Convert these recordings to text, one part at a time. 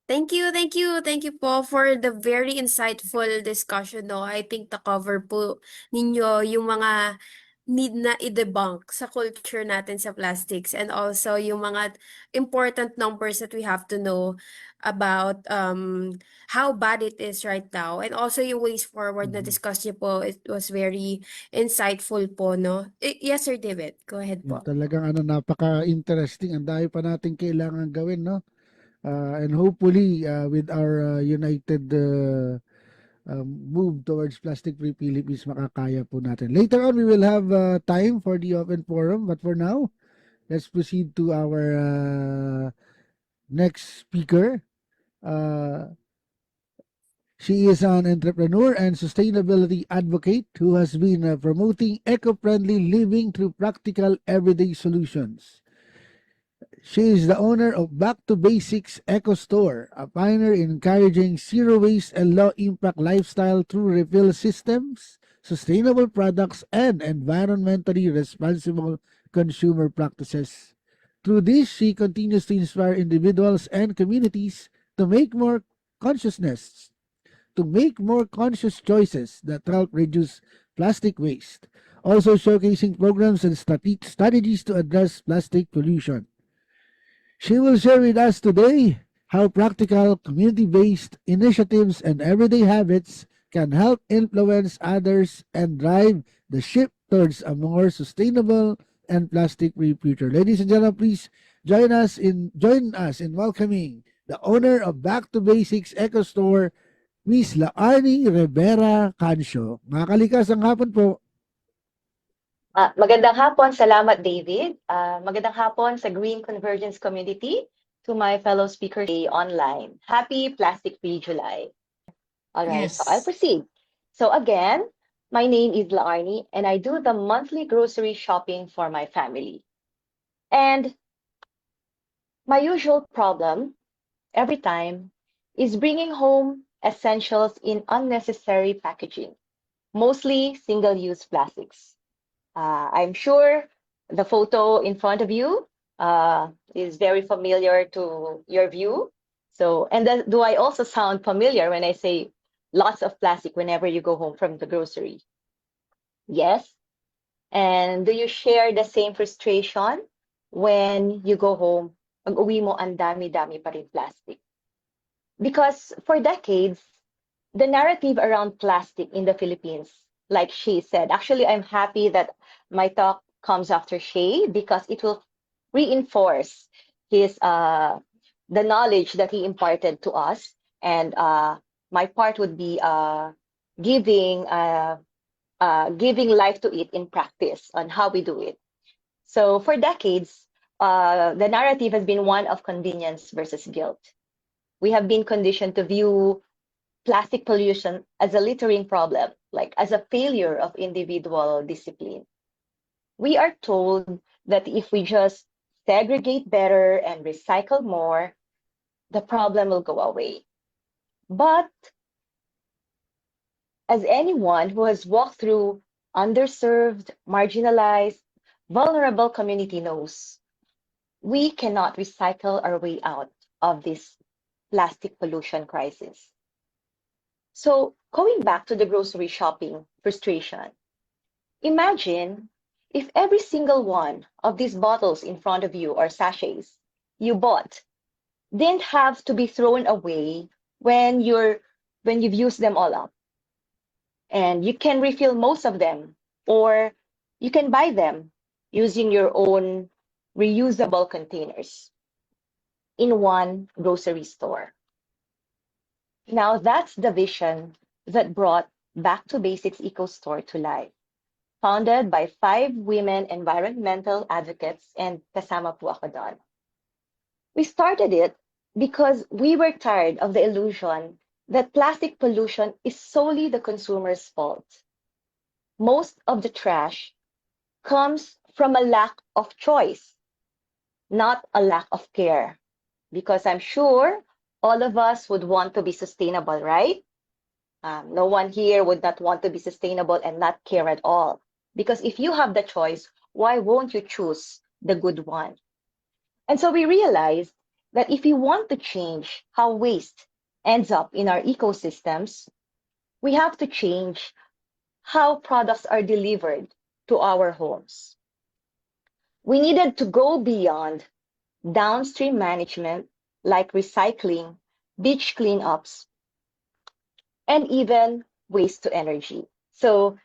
Thank you po for the very insightful discussion, no. I think na-cover po ninyo yung mga need na i-debunk sa culture natin sa plastics, and also yung mga important numbers that we have to know about how bad it is right now, and also yung ways forward na Mhm. discuss niyo po. It was very insightful po, no. Yes, Sir David, go ahead Yung po. talagang napaka-interesting. Ang dami pa nating kailangan gawin, no? And hopefully, with our united move towards plastic-free Philippines, makakaya po natin. Later on, we will have time for the open forum. But for now, let's proceed to our next speaker. Uh, she is an entrepreneur and sustainability advocate who has been promoting eco-friendly living through practical everyday solutions. She is the owner of Back to Basics EcoStore, a pioneer in encouraging zero waste and low impact lifestyle through refill systems, sustainable products, and environmentally responsible consumer practices. Through this, she continues to inspire individuals and communities to make more consciousness, to make more conscious choices that help reduce plastic waste, also showcasing programs and strategies to address plastic pollution. She will share with us today how practical, community based initiatives and everyday habits can help influence others and drive the shift towards a more sustainable and plastic free future. Ladies and gentlemen, please join us in welcoming the owner of Back to Basics Eco Store, Miss Laarnie Rivera-Cancio. Mga kalikas ang hapon po. Magandang hapon, salamat David. Magandang hapon sa Green Convergence Community, to my fellow speakers today online. Happy Plastic-Free July. All right, so I'll Yes. proceed. So again, my name is Laarnie, and I do the monthly grocery shopping for my family. And my usual problem every time is bringing home essentials in unnecessary packaging, mostly single-use plastics. I'm sure the photo in front of you is very familiar to your view. So, and then, do I also sound familiar when I say lots of plastic whenever you go home from the grocery? Yes. And do you share the same frustration when you go home, pag-uwi mo, ang dami-dami pa rin plastic? Because for decades, the narrative around plastic in the Philippines, like she said, actually, I'm happy that my talk comes after Shay because it will reinforce his the knowledge that he imparted to us, and my part would be giving giving life to it in practice on how we do it. So for decades, the narrative has been one of convenience versus guilt. We have been conditioned to view plastic pollution as a littering problem, like as a failure of individual discipline. We are told that if we just segregate better and recycle more, the problem will go away. But as anyone who has walked through underserved, marginalized, vulnerable community knows, we cannot recycle our way out of this plastic pollution crisis. So going back to the grocery shopping frustration, imagine if every single one of these bottles in front of you or sachets you bought didn't have to be thrown away when you've used them all up. And you can refill most of them, or you can buy them using your own reusable containers in one grocery store. Now that's the vision that brought Back to Basics EcoStore to life, founded by 5 women environmental advocates and kasama po ako doon. We started it because we were tired of the illusion that plastic pollution is solely the consumer's fault. Most of the trash comes from a lack of choice, not a lack of care. Because I'm sure all of us would want to be sustainable, right? No one here would not want to be sustainable and not care at all. Because if you have the choice, why won't you choose the good one? And so we realized that if we want to change how waste ends up in our ecosystems, we have to change how products are delivered to our homes. We needed to go beyond downstream management like recycling, beach cleanups, and even waste to energy. So,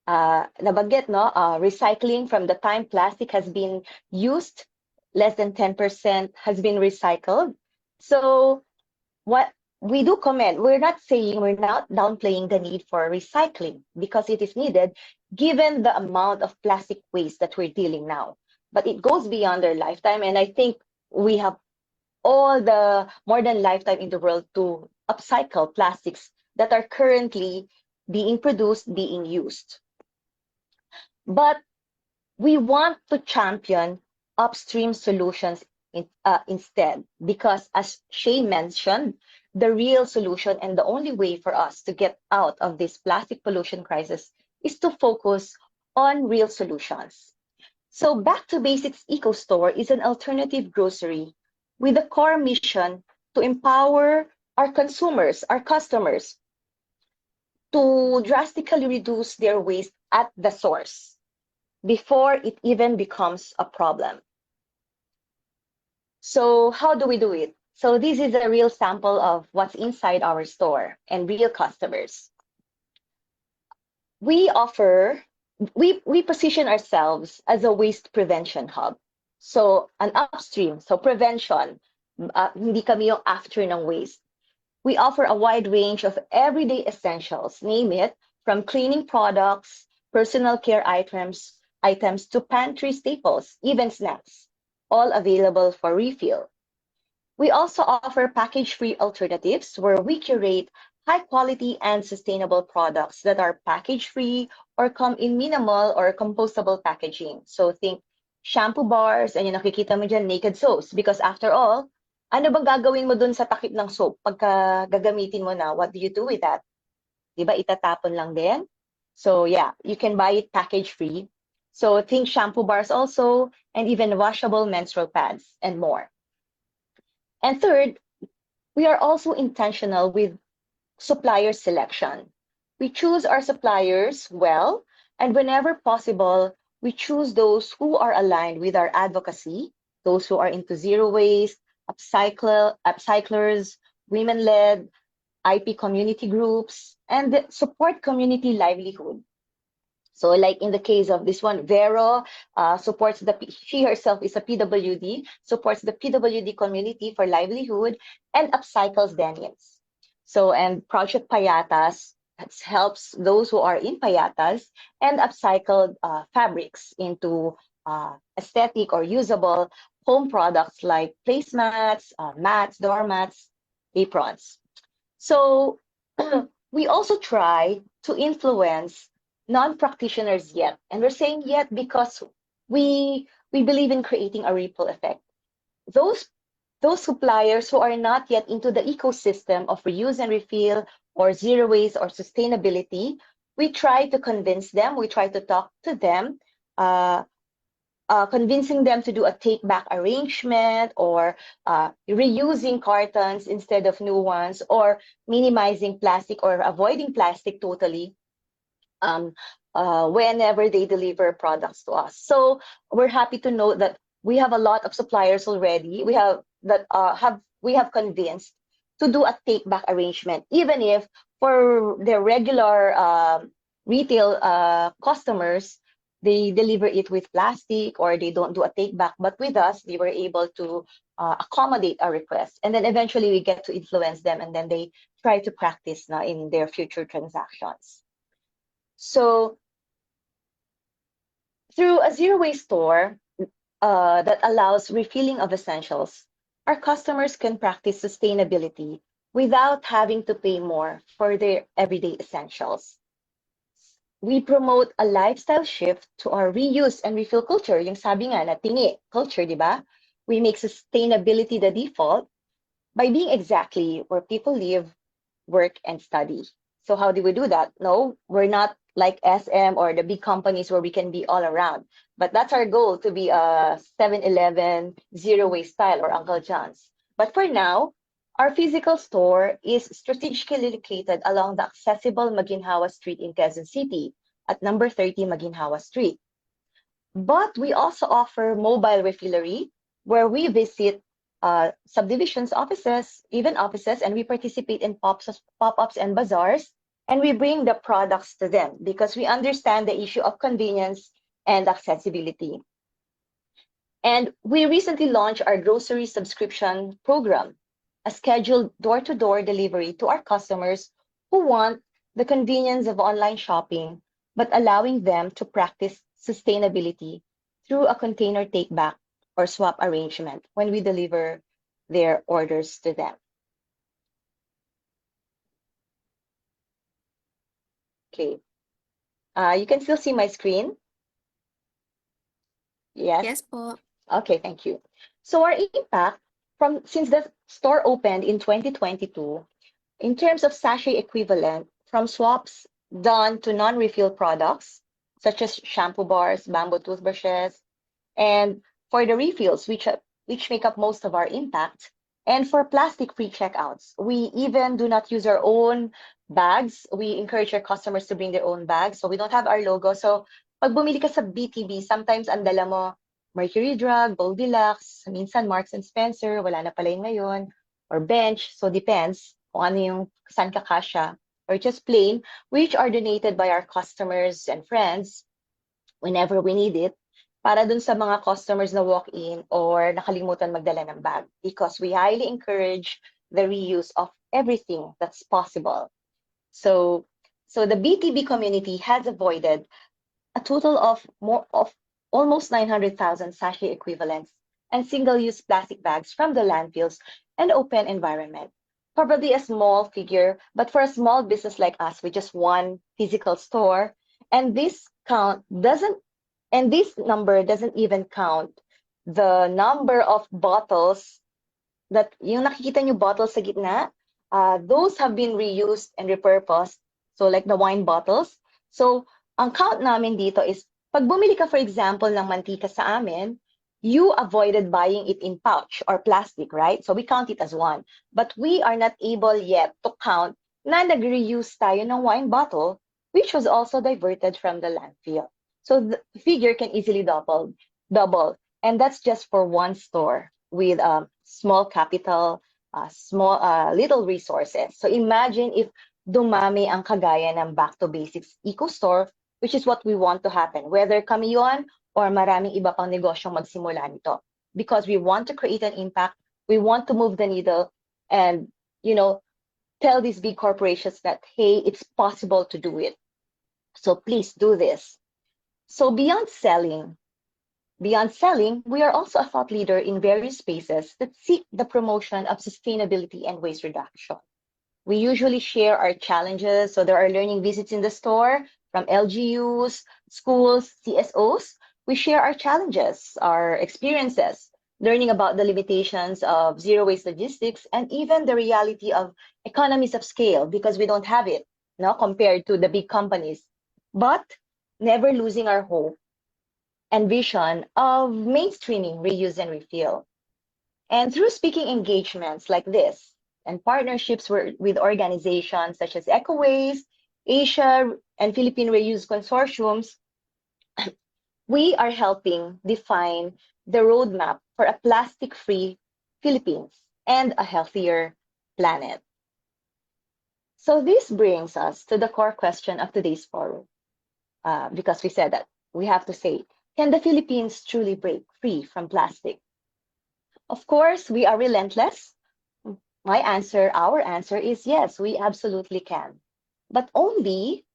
nabanggit, no? Recycling, from the time plastic has been used, less than 10% has been recycled. So, what we do commend, we're not saying, we're not downplaying the need for recycling, because it is needed given the amount of plastic waste that we're dealing now. But it goes beyond their lifetime, and I think we have all the more than lifetime in the world to upcycle plastics that are currently being produced, being used. But we want to champion upstream solutions instead, because as Shay mentioned, the real solution and the only way for us to get out of this plastic pollution crisis is to focus on real solutions. So Back to Basics EcoStore is an alternative grocery with a core mission to empower our consumers, our customers, to drastically reduce their waste at the source before it even becomes a problem. So how do we do it? So this is a real sample of what's inside our store and real customers. We position ourselves as a waste prevention hub. So an upstream, so prevention, hindi kami yung after ng waste. We offer a wide range of everyday essentials, name it, from cleaning products, personal care items to pantry staples, even snacks, all available for refill. We also offer package-free alternatives where we curate high-quality and sustainable products that are package-free or come in minimal or compostable packaging. So think shampoo bars, and yung nakikita mo dyan, naked soaps, because after all, ano bang gagawin mo dun sa takip ng soap pagka gagamitin mo na? What do you do with that? Diba, itatapon lang din? So yeah, you can buy it package-free. So think shampoo bars also, and even washable menstrual pads and more. And third, we are also intentional with supplier selection. We choose our suppliers well, and whenever possible, we choose those who are aligned with our advocacy, those who are into zero waste, upcyclers, women-led, IP community groups, and support community livelihood. So like in the case of this one, Vero supports she herself is a PWD, supports the PWD community for livelihood and upcycles denims. So, and Project Payatas helps those who are in payatas and upcycled fabrics into aesthetic or usable home products like placemats, mats, doormats, aprons. So we also try to influence non-practitioners yet. And we're saying yet because we believe in creating a ripple effect. Those suppliers who are not yet into the ecosystem of reuse and refill or zero waste or sustainability, we try to convince them, we try to talk to them, convincing them to do a take-back arrangement or reusing cartons instead of new ones, or minimizing plastic or avoiding plastic totally whenever they deliver products to us. So we're happy to know that we have a lot of suppliers already. We have convinced to do a take-back arrangement, even if for their regular retail customers, they deliver it with plastic or they don't do a take-back. But with us, they were able to accommodate our request. And then eventually we get to influence them, and then they try to practice now in their future transactions. So through a zero-waste store that allows refilling of essentials, our customers can practice sustainability without having to pay more for their everyday essentials. We promote a lifestyle shift to our reuse and refill culture, yung sabi nga na tingi culture, di ba? We make sustainability the default by being exactly where people live, work, and study. So how do we do that? No, we're not like SM or the big companies where we can be all around. But that's our goal, to be a 7-Eleven zero waste style or Uncle John's. But for now, our physical store is strategically located along the accessible Maginhawa Street in Quezon City at number 30 Maginhawa Street. But we also offer mobile refillery, where we visit subdivisions offices, even offices, and we participate in pop-ups and bazaars, and we bring the products to them because we understand the issue of convenience and accessibility. And we recently launched our grocery subscription program, a scheduled door-to-door delivery to our customers who want the convenience of online shopping, but allowing them to practice sustainability through a container take-back or swap arrangement when we deliver their orders to them. Okay. You can still see my screen? Yes? Yes po. Okay, thank you. So our impact since the store opened in 2022, in terms of sachet equivalent, from swaps done to non-refill products, such as shampoo bars, bamboo toothbrushes, and for the refills, which make up most of our impact, and for plastic-free checkouts. We even do not use our own bags. We encourage our customers to bring their own bags, so we don't have our logo. So pag bumili ka sa BTB, sometimes ang dala mo Mercury Drug, Goldilocks, minsan Marks and Spencer, wala na pala yun ngayon, or Bench, so depends kung ano yung saan ka kasya, or just plain, which are donated by our customers and friends whenever we need it, para dun sa mga customers na walk-in or nakalimutan magdala ng bag, because we highly encourage the reuse of everything that's possible. So the BTB community has avoided a total of almost 900,000 sachet equivalents and single-use plastic bags from the landfills and open environment. Probably a small figure, but for a small business like us with just one physical store, and this number doesn't even count the number of bottles that yung nakikita nyo bottles sa gitna, those have been reused and repurposed. So like the wine bottles. So ang count namin dito is, pag bumili ka, for example, ng mantika sa amin, you avoided buying it in pouch or plastic, right? So we count it as one. But we are not able yet to count na nag-reuse tayo ng wine bottle, which was also diverted from the landfill. So the figure can easily double. And that's just for one store with small capital, little resources. So imagine if dumami ang kagaya ng Back to Basics EcoStore, which is what we want to happen, whether kami yun or maraming iba pang negosyong magsimula nito. Because we want to create an impact, we want to move the needle and, tell these big corporations that, hey, it's possible to do it. So please do this. So beyond selling, we are also a thought leader in various spaces that seek the promotion of sustainability and waste reduction. We usually share our challenges. So there are learning visits in the store from LGUs, schools, CSOs. We share our challenges, our experiences, learning about the limitations of zero waste logistics and even the reality of economies of scale, because we don't have it, compared to the big companies, but never losing our hope and vision of mainstreaming reuse and refill. And through speaking engagements like this and partnerships with organizations such as EcoWaste, Asia, and Philippine Reuse Consortiums, we are helping define the roadmap for a plastic-free Philippines and a healthier planet. So this brings us to the core question of today's forum, because we said that we have to say, can the Philippines truly break free from plastic? Of course, we are relentless. Our answer is yes, we absolutely can. But only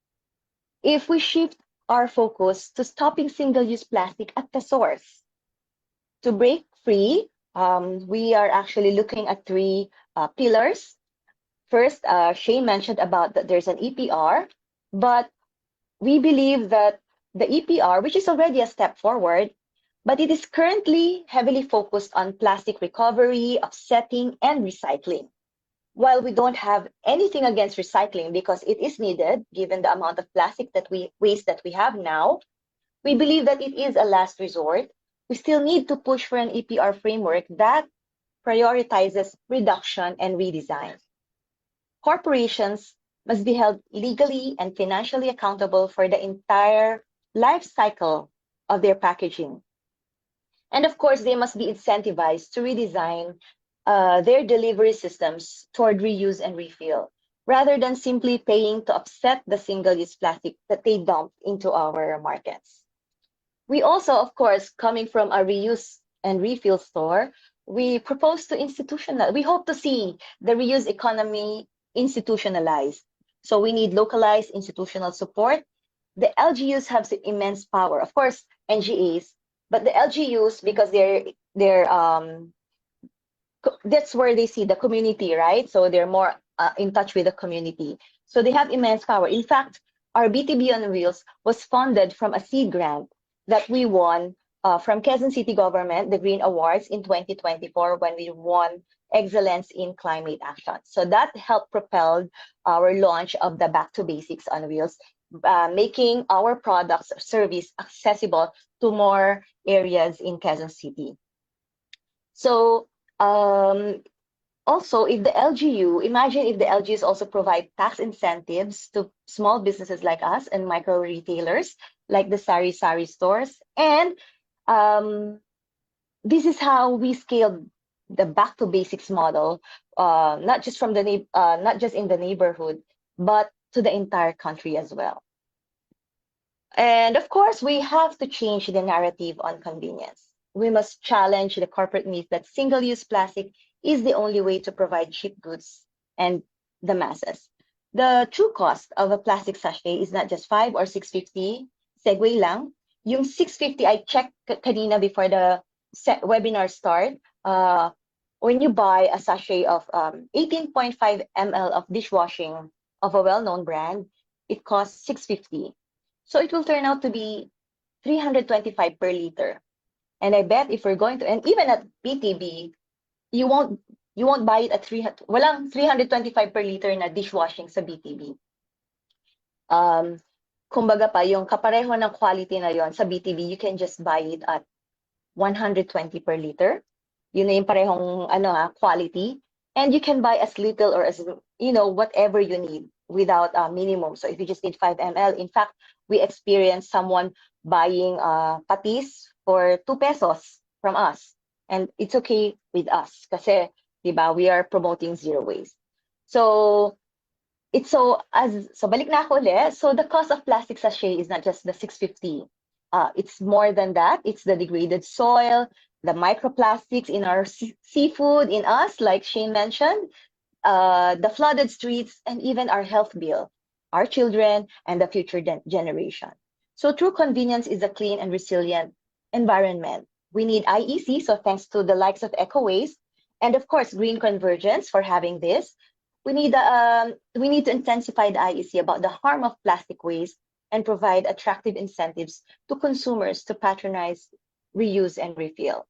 if we shift our focus to stopping single-use plastic at the source. To break free, we are actually looking at three pillars. First, Shane mentioned about that there's an EPR, but we believe that the EPR, which is already a step forward, but it is currently heavily focused on plastic recovery, offsetting, and recycling. While we don't have anything against recycling because it is needed, given the amount of plastic waste that we have now, we believe that it is a last resort. We still need to push for an EPR framework that prioritizes reduction and redesign. Corporations must be held legally and financially accountable for the entire life cycle of their packaging. And of course, they must be incentivized to redesign their delivery systems toward reuse and refill, rather than simply paying to offset the single-use plastic that they dump into our markets. We also, of course, coming from a reuse and refill store, we propose to we hope to see the reuse economy institutionalized. So we need localized institutional support. The LGUs have immense power, of course, NGAs, but the LGUs, because that's where they see the community, right? So they're more in touch with the community. So they have immense power. In fact, our BTB on Wheels was funded from a seed grant that we won from Quezon City government, the Green Awards in 2024, when we won Excellence in Climate Action. So that helped propel our launch of the Back to Basics on Wheels, making our products or service accessible to more areas in Quezon City. So also, if the LGU, imagine if the LGUs also provide tax incentives to small businesses like us and micro retailers like the sari-sari stores. And this is how we scaled the back to basics model, not just in the neighborhood, but to the entire country as well. And of course, we have to change the narrative on convenience. We must challenge the corporate myth that single-use plastic is the only way to provide cheap goods and the masses. The true cost of a plastic sachet is not just 5 or 650, segue lang. Yung 650, I checked kanina before the webinar start. When you buy a sachet of 18.5 ml of dishwashing of a well-known brand, it costs 650. So it will turn out to be 325 per liter. And I bet if we're going to, and even at BTB, you won't buy it at walang 325 per liter na dishwashing sa BTB. Kumbaga pa, yung kapareho ng quality na yon sa BTB, you can just buy it at 120 per liter. Yun na yung parehong quality. And you can buy as little or as, whatever you need without a minimum. So if you just need 5 ml, in fact, we experienced someone buying patis for 2 pesos from us. And it's okay with us kasi, diba, we are promoting zero waste. So balik na ako ulit. So the cost of plastic sachet is not just the 650. It's more than that. It's the degraded soil, the microplastics in our seafood, in us, like Shane mentioned, the flooded streets, and even our health bill, our children, and the future generation. So true convenience is a clean and resilient environment. We need IEC, so thanks to the likes of EcoWaste, and of course, Green Convergence for having this. We need to intensify the IEC about the harm of plastic waste and provide attractive incentives to consumers to patronize, reuse, and refill.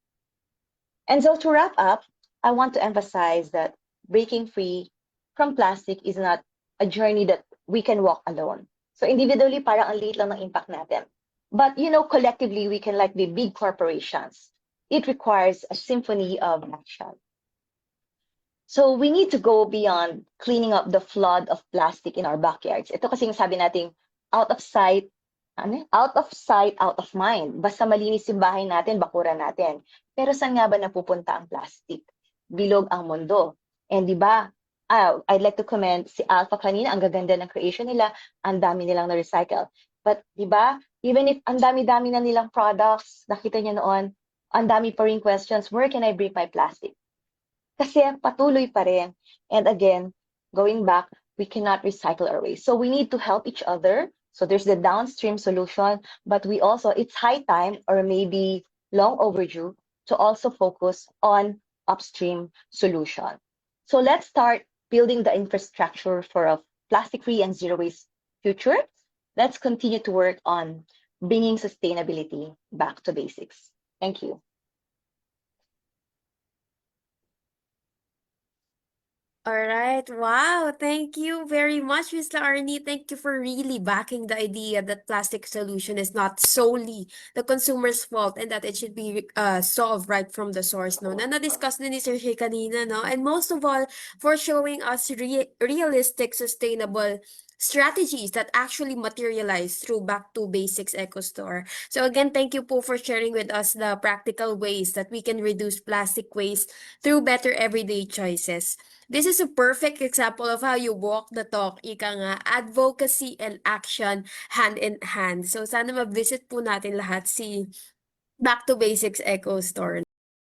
And so to wrap up, I want to emphasize that breaking free from plastic is not a journey that we can walk alone. So individually, parang ang liit lang ng impact natin. But, collectively, we can be big corporations. It requires a symphony of action. So we need to go beyond cleaning up the flood of plastic in our backyards. Ito kasi yung sabi nating out of sight, out of mind. Basta malinis yung bahay natin, bakuran natin. Pero saan nga ba napupunta ang plastic? Bilog ang mundo. And di ba, I'd like to commend si Alpha kanina, ang gaganda ng creation nila, ang dami nilang na-recycle. But di ba, even if ang dami-dami na nilang products, nakita niyo noon, ang dami pa rin questions, where can I bring my plastic? Kasi patuloy pa rin. And again, going back, we cannot recycle our waste. So we need to help each other. So there's the downstream solution, but it's high time or maybe long overdue to also focus on upstream solution. So let's start building the infrastructure for a plastic-free and zero-waste future. Let's continue to work on bringing sustainability back to basics. Thank you. All right. Wow. Thank you very much, Miss Laarnie. Thank you for really backing the idea that plastic solution is not solely the consumer's fault and that it should be solved right from the source, no? Na na-discuss din ni Sir Shay kanina, no? And most of all, for showing us realistic, sustainable strategies that actually materialize through Back to Basics EcoStore. So again, thank you po for sharing with us the practical ways that we can reduce plastic waste through better everyday choices. This is a perfect example of how you walk the talk, ika nga, advocacy and action hand in hand. So sana ma-visit po natin lahat si Back to Basics Eco Store.